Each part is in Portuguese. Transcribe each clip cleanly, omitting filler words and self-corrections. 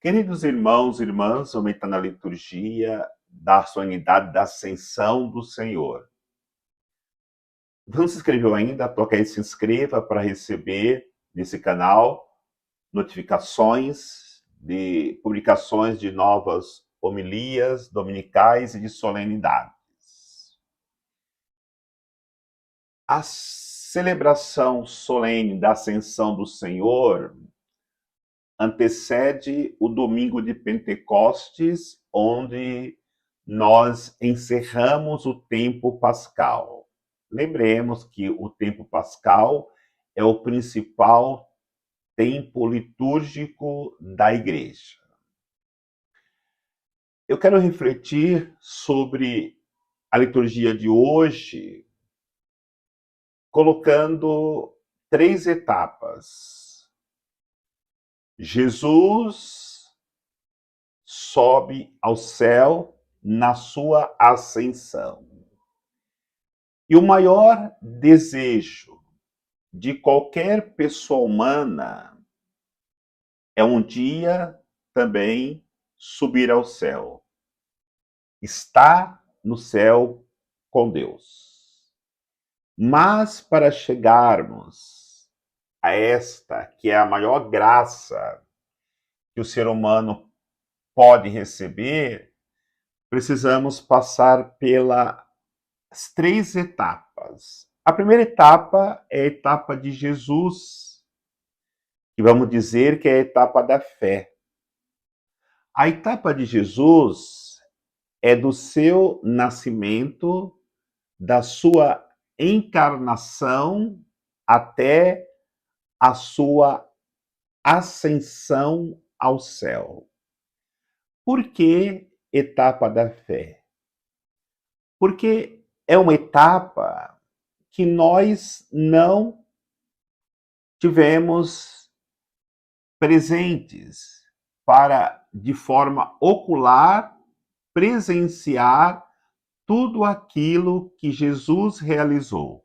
Queridos irmãos e irmãs, vamos entrar na liturgia da solenidade da Ascensão do Senhor. Não se inscreveu ainda? Toca aí, se inscreva para receber nesse canal notificações de publicações de novas homilias dominicais e de solenidades. A celebração solene da Ascensão do Senhor antecede o domingo de Pentecostes, onde nós encerramos o tempo pascal. Lembremos que o tempo pascal é o principal tempo litúrgico da Igreja. Eu quero refletir sobre a liturgia de hoje, colocando 3 etapas. Jesus sobe ao céu na sua ascensão. E o maior desejo de qualquer pessoa humana é um dia também subir ao céu. Estar no céu com Deus. Mas para chegarmos a esta, que é a maior graça que o ser humano pode receber, precisamos passar pelas 3 etapas. A primeira etapa é a etapa de Jesus, que vamos dizer que é a etapa da fé. A etapa de Jesus é do seu nascimento, da sua encarnação até a sua ascensão ao céu. Por que etapa da fé? Porque é uma etapa que nós não tivemos presentes para, de forma ocular, presenciar tudo aquilo que Jesus realizou.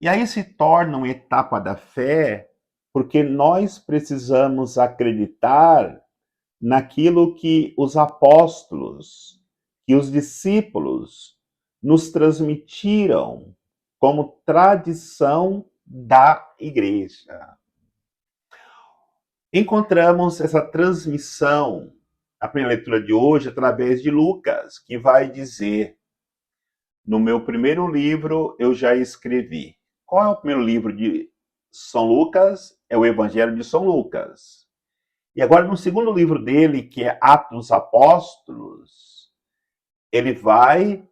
E aí se torna uma etapa da fé, porque nós precisamos acreditar naquilo que os apóstolos, que os discípulos nos transmitiram como tradição da Igreja. Encontramos essa transmissão, a primeira leitura de hoje, através de Lucas, que vai dizer: no meu primeiro livro eu já escrevi. Qual é o primeiro livro de São Lucas? É o Evangelho de São Lucas. E agora, no segundo livro dele, que é Atos dos Apóstolos, ele vai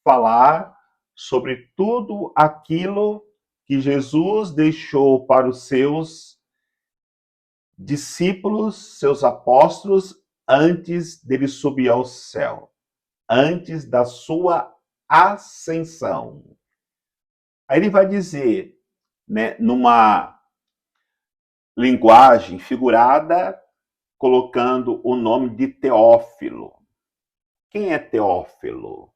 falar sobre tudo aquilo que Jesus deixou para os seus discípulos, seus apóstolos, antes dele subir ao céu, antes da sua ascensão. Aí ele vai dizer, numa linguagem figurada, colocando o nome de Teófilo. Quem é Teófilo?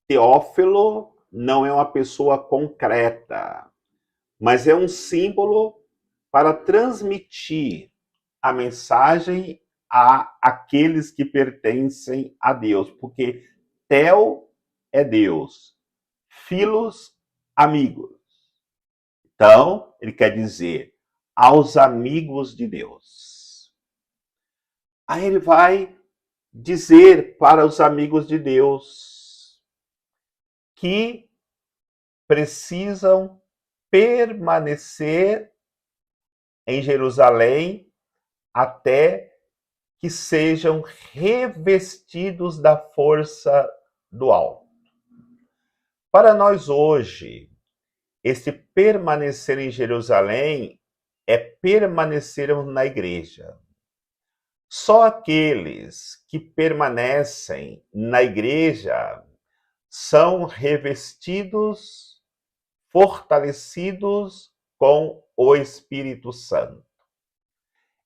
Teófilo não é uma pessoa concreta, mas é um símbolo para transmitir a mensagem a aqueles que pertencem a Deus, porque Theo é Deus, Filos, amigos. Então, ele quer dizer aos amigos de Deus. Aí ele vai dizer para os amigos de Deus que precisam permanecer em Jerusalém até que sejam revestidos da força do alto. Para nós hoje, esse permanecer em Jerusalém é permanecermos na igreja. Só aqueles que permanecem na igreja são revestidos, fortalecidos com o Espírito Santo.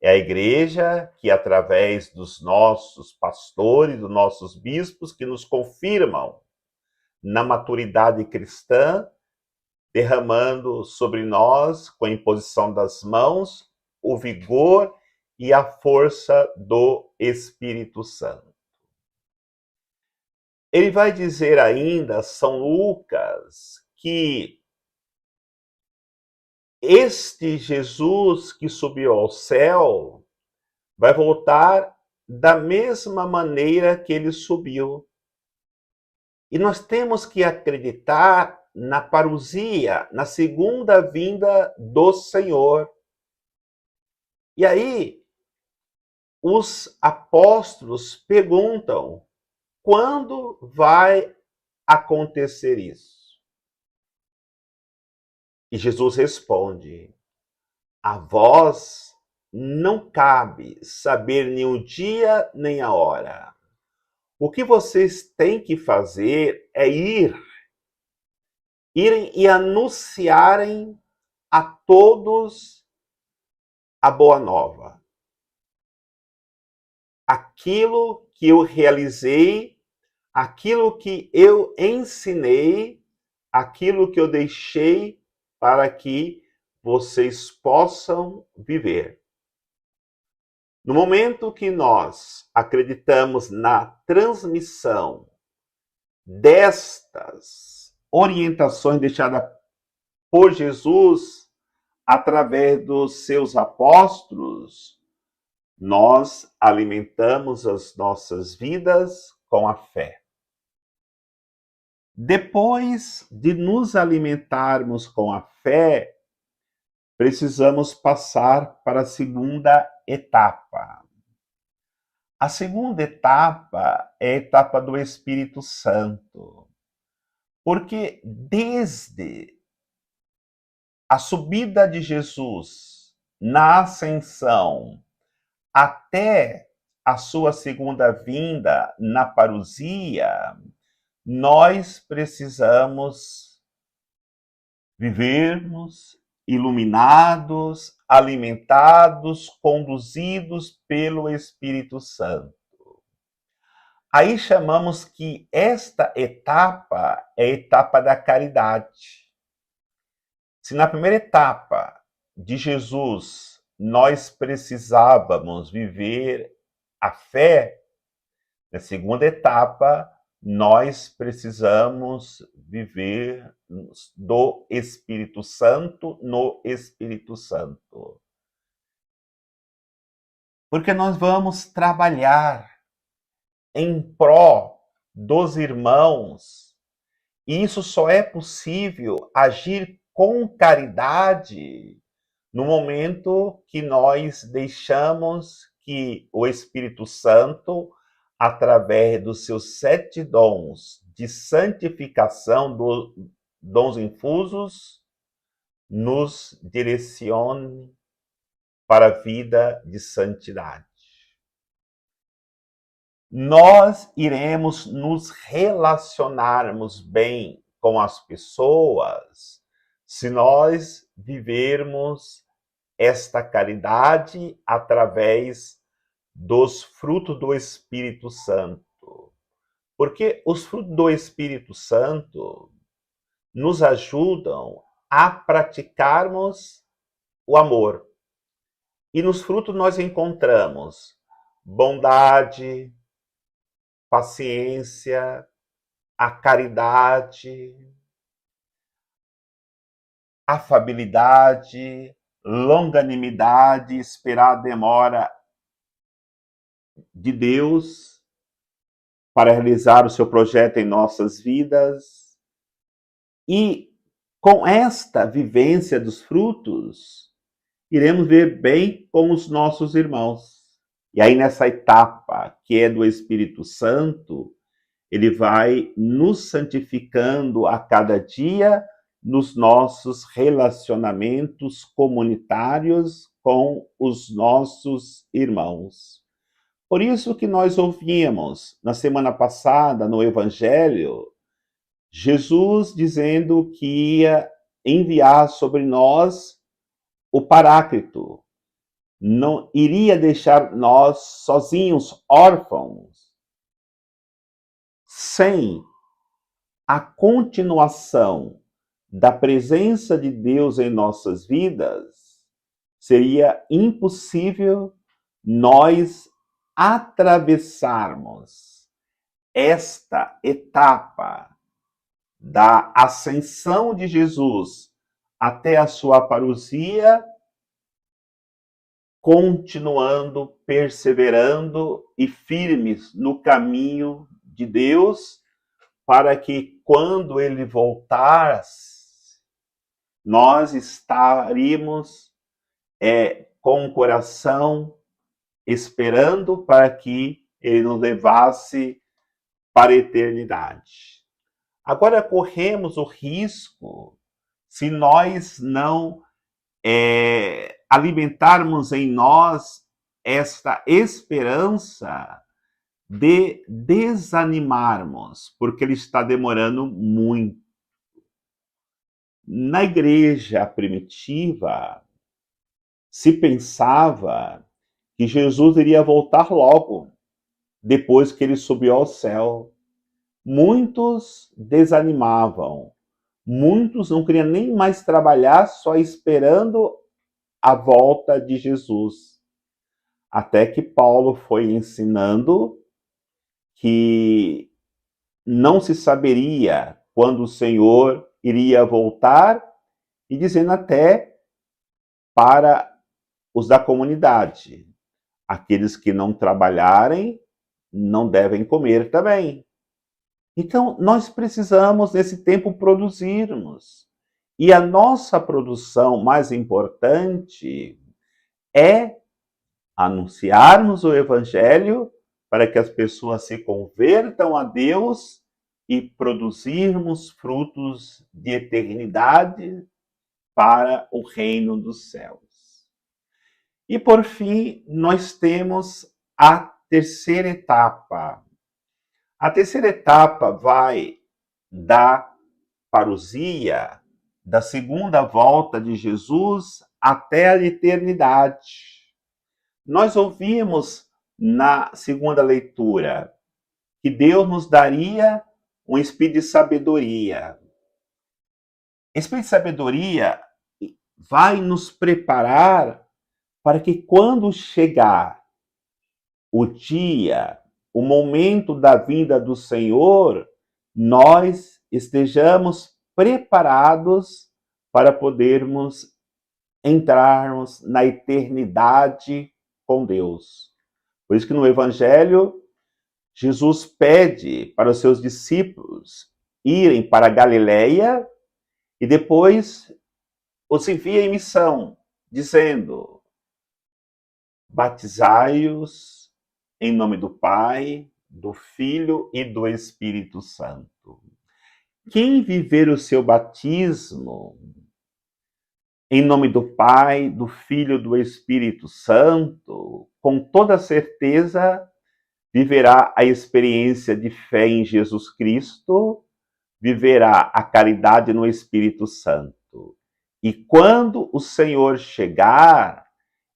É a igreja que, através dos nossos pastores, dos nossos bispos, que nos confirmam na maturidade cristã, derramando sobre nós, com a imposição das mãos, o vigor e a força do Espírito Santo. Ele vai dizer ainda, São Lucas, que este Jesus que subiu ao céu vai voltar da mesma maneira que ele subiu. E nós temos que acreditar na parousia, na segunda vinda do Senhor. E aí, os apóstolos perguntam: quando vai acontecer isso? E Jesus responde: a vós não cabe saber nem o dia nem a hora. O que vocês têm que fazer é irem e anunciarem a todos a boa nova. Aquilo que eu realizei, aquilo que eu ensinei, aquilo que eu deixei para que vocês possam viver. No momento que nós acreditamos na transmissão destas orientações deixadas por Jesus através dos seus apóstolos, nós alimentamos as nossas vidas com a fé. Depois de nos alimentarmos com a fé, precisamos passar para a segunda etapa. A segunda etapa é a etapa do Espírito Santo. Porque desde a subida de Jesus na ascensão até a sua segunda vinda na parousia, nós precisamos vivermos iluminados, alimentados, conduzidos pelo Espírito Santo. Aí chamamos que esta etapa é a etapa da caridade. Se na primeira etapa de Jesus nós precisávamos viver a fé, na segunda etapa nós precisamos viver do Espírito Santo no Espírito Santo. Porque nós vamos trabalhar em pró dos irmãos, e isso só é possível agir com caridade no momento que nós deixamos que o Espírito Santo, através dos seus 7 dons de santificação, dons infusos, nos direcione para a vida de santidade. Nós iremos nos relacionarmos bem com as pessoas se nós vivermos esta caridade através dos frutos do Espírito Santo. Porque os frutos do Espírito Santo nos ajudam a praticarmos o amor. E nos frutos nós encontramos bondade, paciência, a caridade, afabilidade, longanimidade, esperar a demora de Deus para realizar o seu projeto em nossas vidas. E com esta vivência dos frutos, iremos ver bem com os nossos irmãos. E aí nessa etapa que é do Espírito Santo, ele vai nos santificando a cada dia nos nossos relacionamentos comunitários com os nossos irmãos. Por isso que nós ouvimos na semana passada no Evangelho, Jesus dizendo que ia enviar sobre nós o Paráclito, não iria deixar nós sozinhos, órfãos, sem a continuação da presença de Deus em nossas vidas. Seria impossível nós atravessarmos esta etapa da ascensão de Jesus até a sua parousia, continuando, perseverando e firmes no caminho de Deus, para que quando ele voltar, nós estaríamos com o coração esperando para que ele nos levasse para a eternidade. Agora corremos o risco, se nós não alimentarmos em nós esta esperança, de desanimarmos, porque ele está demorando muito. Na igreja primitiva, se pensava que Jesus iria voltar logo, depois que ele subiu ao céu. Muitos desanimavam, muitos não queriam nem mais trabalhar, só esperando a volta de Jesus. Até que Paulo foi ensinando que não se saberia quando o Senhor iria voltar, e dizendo até para os da comunidade: aqueles que não trabalharem não devem comer também. Então, nós precisamos, nesse tempo, produzirmos. E a nossa produção mais importante é anunciarmos o Evangelho para que as pessoas se convertam a Deus e produzirmos frutos de eternidade para o reino dos céus. E, por fim, nós temos a terceira etapa. A terceira etapa vai da parousia, da segunda volta de Jesus até a eternidade. Nós ouvimos na segunda leitura que Deus nos daria um espírito de sabedoria. Esse espírito de sabedoria vai nos preparar para que quando chegar o dia, o momento da vinda do Senhor, nós estejamos preparados para podermos entrarmos na eternidade com Deus. Por isso que no Evangelho, Jesus pede para os seus discípulos irem para a Galileia e depois os envia em missão, dizendo: batizai-os em nome do Pai, do Filho e do Espírito Santo. Quem viver o seu batismo em nome do Pai, do Filho e do Espírito Santo, com toda certeza viverá a experiência de fé em Jesus Cristo, viverá a caridade no Espírito Santo. E quando o Senhor chegar,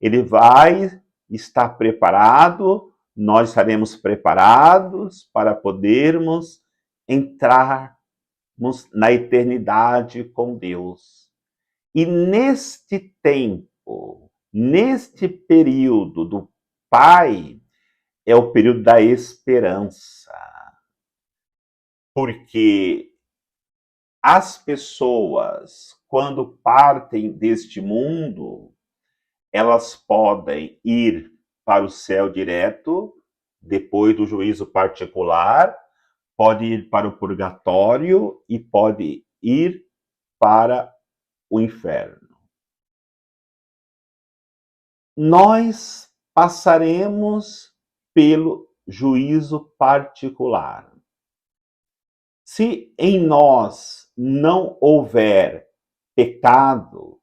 ele vai estar preparado, nós estaremos preparados para podermos entrarmos na eternidade com Deus. E neste tempo, neste período do Pai, é o período da esperança. Porque as pessoas, quando partem deste mundo, elas podem ir para o céu direto, depois do juízo particular, pode ir para o purgatório e pode ir para o inferno. Nós passaremos pelo juízo particular. Se em nós não houver pecado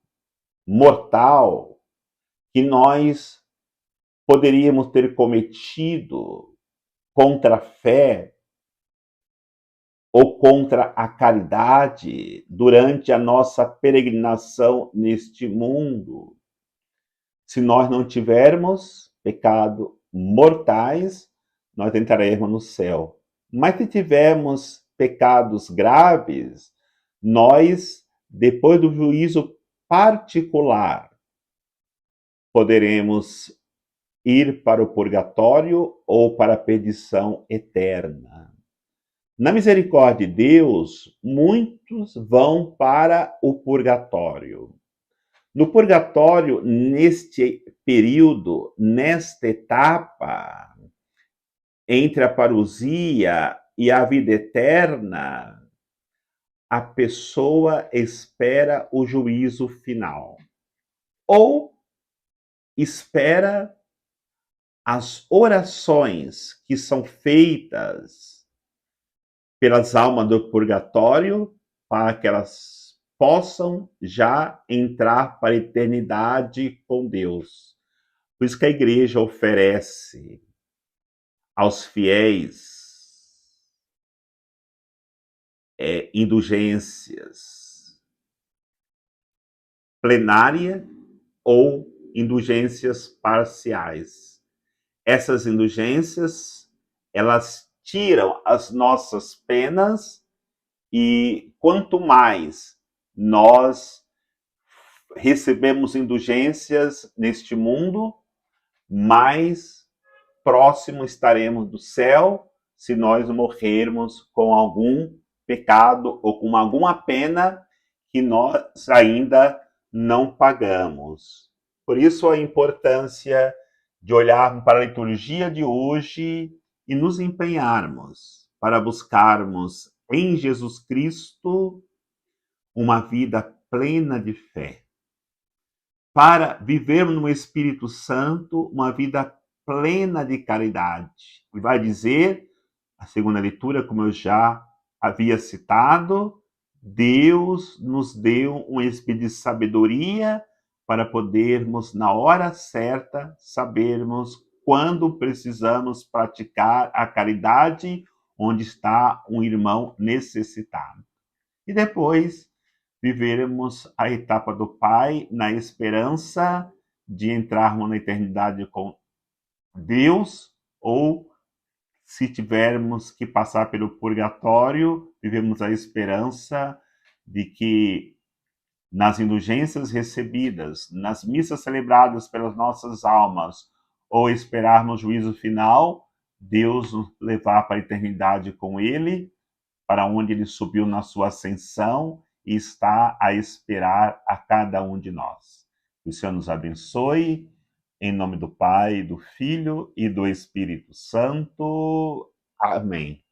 mortal que nós poderíamos ter cometido contra a fé ou contra a caridade durante a nossa peregrinação neste mundo, se nós não tivermos pecado mortais, nós entraremos no céu. Mas se tivermos pecados graves, nós, depois do juízo particular, poderemos ir para o purgatório ou para a perdição eterna. Na misericórdia de Deus, muitos vão para o purgatório. No purgatório, neste período, nesta etapa, entre a parousia e a vida eterna, a pessoa espera o juízo final. Ou espera as orações que são feitas pelas almas do purgatório para que elas possam já entrar para a eternidade com Deus. Por isso que a igreja oferece aos fiéis indulgências plenárias ou indulgências parciais. Essas indulgências, elas tiram as nossas penas e quanto mais nós recebemos indulgências neste mundo, mais próximo estaremos do céu se nós morrermos com algum pecado ou com alguma pena que nós ainda não pagamos. Por isso a importância de olharmos para a liturgia de hoje e nos empenharmos para buscarmos em Jesus Cristo uma vida plena de fé, para vivermos no Espírito Santo uma vida plena de caridade. E vai dizer, a segunda leitura, como eu já havia citado, Deus nos deu um espírito de sabedoria para podermos, na hora certa, sabermos quando precisamos praticar a caridade onde está um irmão necessitado. E depois vivermos a etapa do Pai na esperança de entrarmos na eternidade com Deus, ou se tivermos que passar pelo purgatório, vivemos a esperança de que nas indulgências recebidas, nas missas celebradas pelas nossas almas, ou esperarmos o juízo final, Deus nos levar para a eternidade com Ele, para onde Ele subiu na sua ascensão e está a esperar a cada um de nós. Que o Senhor nos abençoe, em nome do Pai, do Filho e do Espírito Santo. Amém.